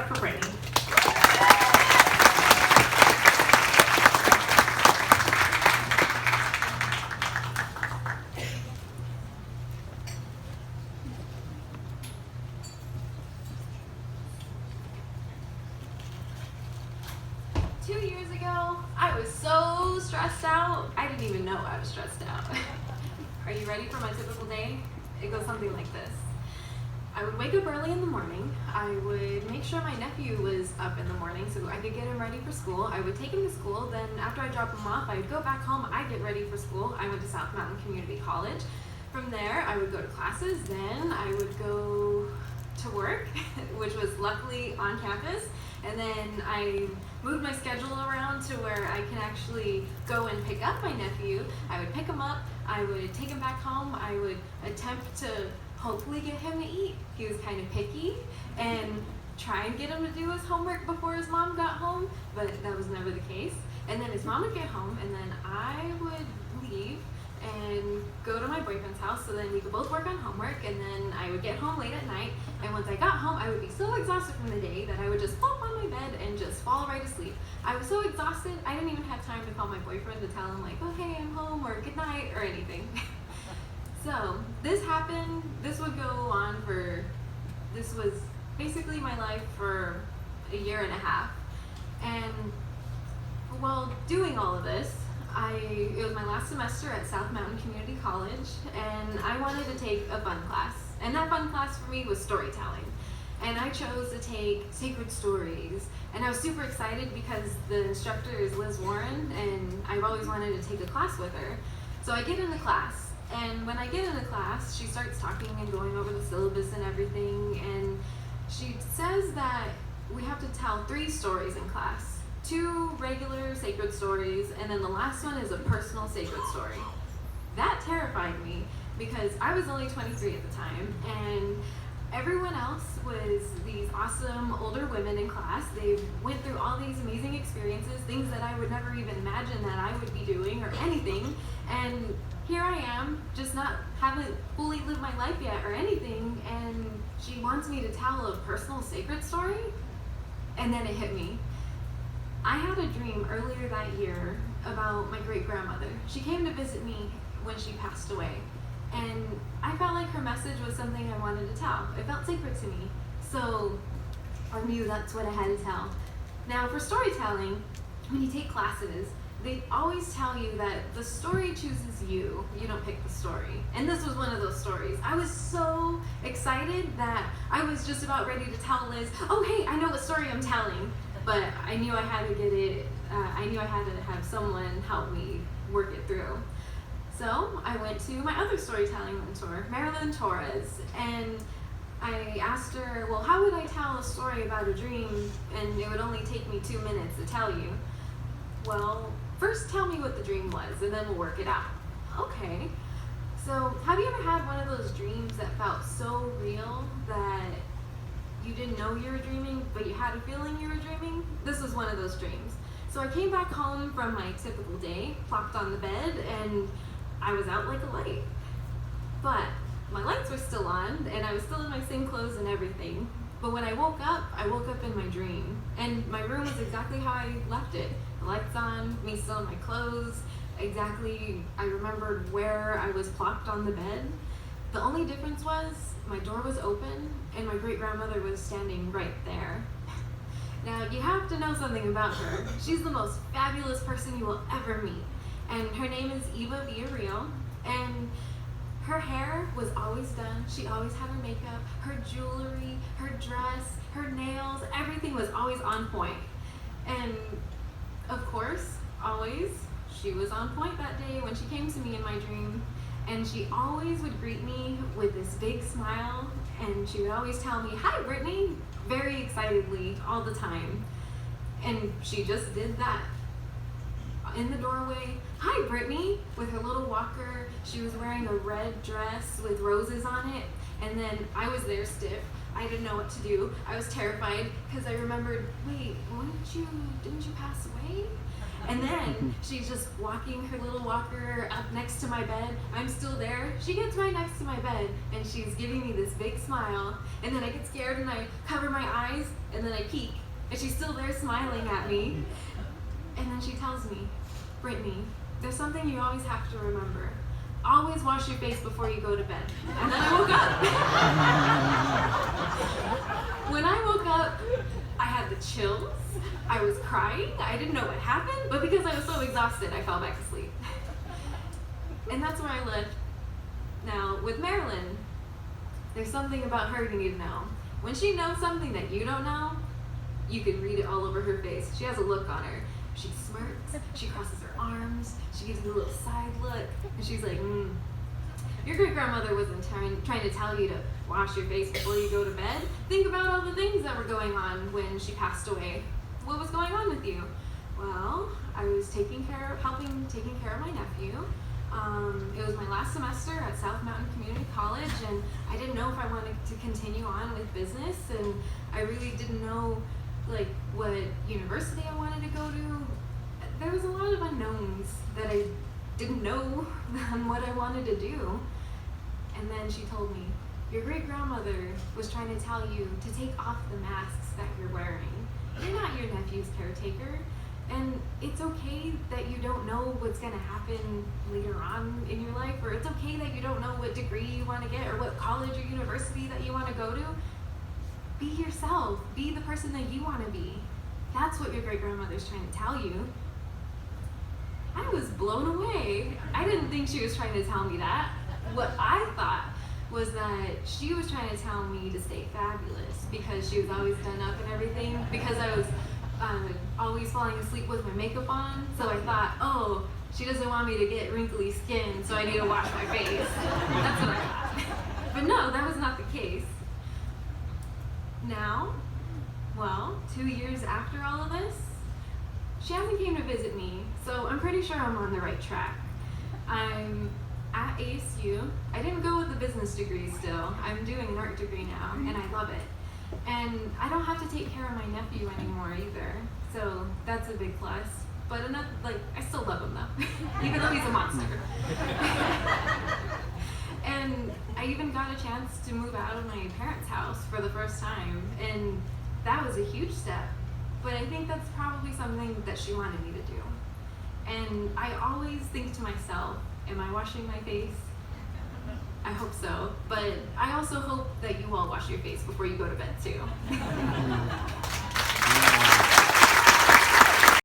up for Brittany. I was so stressed out, I didn't even know I was stressed out. Are you ready for my typical day? It goes something like this. I would wake up early in the morning. I would make sure my nephew was up in the morning so I could get him ready for school. I would take him to school. Then after I drop him off, I would go back home. I'd get ready for school. I went to South Mountain Community College. From there, I would go to classes. Then I would go to work, which was luckily on campus. And then I moved my schedule around to where I can actually go and pick up my nephew. I would pick him up, I would take him back home, I would attempt to hopefully get him to eat. He was kind of picky, and try and get him to do his homework before his mom got home, but that was never the case. And then his mom would get home, and then I would leave and go to my boyfriend's house so then we could both work on homework, and then I would get home late at night, and once I got home I would be so exhausted from the day that I would just plop on my bed and just fall right asleep. I was so exhausted I didn't even have time to call my boyfriend to tell him like, oh hey, I'm home, or good night, or anything. So this happened, this would go on for, this was basically my life for a year and a half. And while doing all of this, it was my last semester at South Mountain Community College, and I wanted to take a fun class. And that fun class for me was storytelling. And I chose to take sacred stories. And I was super excited because the instructor is Liz Warren, and I've always wanted to take a class with her. So I get into class, and when I get into class, she starts talking and going over the syllabus and everything, and she says that we have to tell 3 stories in class. 2 regular sacred stories, and then the last one is a personal sacred story. That terrified me because I was only 23 at the time, and everyone else was these awesome older women in class. They went through all these amazing experiences, things that I would never even imagine that I would be doing or anything, and here I am, just haven't fully lived my life yet or anything, and she wants me to tell a personal sacred story, and then it hit me. I had a dream earlier that year about my great-grandmother. She came to visit me when she passed away, and I felt like her message was something I wanted to tell. It felt sacred to me, so I knew that's what I had to tell. Now, for storytelling, when you take classes, they always tell you that the story chooses you. You don't pick the story. And this was one of those stories. I was so excited that I was just about ready to tell Liz, oh hey, I know what story I'm telling. But I knew I had to get it, I knew I had to have someone help me work it through. So I went to my other storytelling mentor, Marilyn Torres, and I asked her, well, how would I tell a story about a dream and it would only take me 2 minutes to tell you? Well, first tell me what the dream was and then we'll work it out. Okay. So have you ever had one of those dreams that felt so real that you didn't know you were dreaming, but you had a feeling you were dreaming? This was one of those dreams. So I came back home from my typical day, plopped on the bed, and I was out like a light. But my lights were still on, and I was still in my same clothes and everything. But when I woke up in my dream, and my room was exactly how I left it. The lights on, me still in my clothes, exactly, I remembered where I was plopped on the bed. The only difference was my door was open and my great-grandmother was standing right there. Now, you have to know something about her. She's the most fabulous person you will ever meet. And her name is Eva Villarreal. And her hair was always done. She always had her makeup, her jewelry, her dress, her nails, everything was always on point. And of course, always, she was on point that day when she came to me in my dream. And she always would greet me with this big smile, and she would always tell me, hi Brittany, very excitedly all the time. And she just did that. In the doorway, hi Brittany, with her little walker. She was wearing a red dress with roses on it, and then I was there stiff. I didn't know what to do. I was terrified because I remembered, wait, didn't you pass away? And then she's just walking her little walker up next to my bed. I'm still there. She gets right next to my bed and she's giving me this big smile. And then I get scared and I cover my eyes and then I peek. And she's still there smiling at me. And then she tells me, Brittany, there's something you always have to remember. Always wash your face before you go to bed. And then I woke up. When I woke up, I had the chills. I was crying. I didn't know what happened, but because I was so exhausted, I fell back asleep. And that's where I lived. Now, with Marilyn, there's something about her you need to know. When she knows something that you don't know, you can read it all over her face. She has a look on her. She smirks, she crosses her arms, she gives me a little side look, and she's like, Your great-grandmother wasn't trying to tell you to wash your face before you go to bed. Think about all the things that were going on when she passed away. What was going on with you? Well, I was taking care of my nephew. It was my last semester at South Mountain Community College, and I didn't know if I wanted to continue on with business, and I really didn't know what university I wanted to go to. There was a lot of unknowns that I didn't know on what I wanted to do. And then she told me, your great-grandmother was trying to tell you to take off the masks that you're wearing. You're not your nephew's caretaker, and it's okay that you don't know what's going to happen later on in your life, or it's okay that you don't know what degree you want to get or what college or university that you want to go to. Be yourself. Be the person that you want to be. That's what your great-grandmother's trying to tell you. I was blown away. I didn't think she was trying to tell me that. What I thought was that she was trying to tell me to stay fabulous because she was always done up and everything, because I was always falling asleep with my makeup on. So I thought, oh, she doesn't want me to get wrinkly skin, so I need to wash my face. That's what I thought. But no, that was not the case. Now, well, 2 years after all of this, she hasn't came to visit me, so I'm pretty sure I'm on the right track. I'm at ASU. I didn't go with a business degree still. I'm doing an art degree now, and I love it. And I don't have to take care of my nephew anymore either, so that's a big plus. But enough, I still love him though, even though he's a monster. And I even got a chance to move out of my parents' house for the first time, and that was a huge step. But I think that's probably something that she wanted me to do. And I always think to myself, am I washing my face? I hope so. But I also hope that you all wash your face before you go to bed too.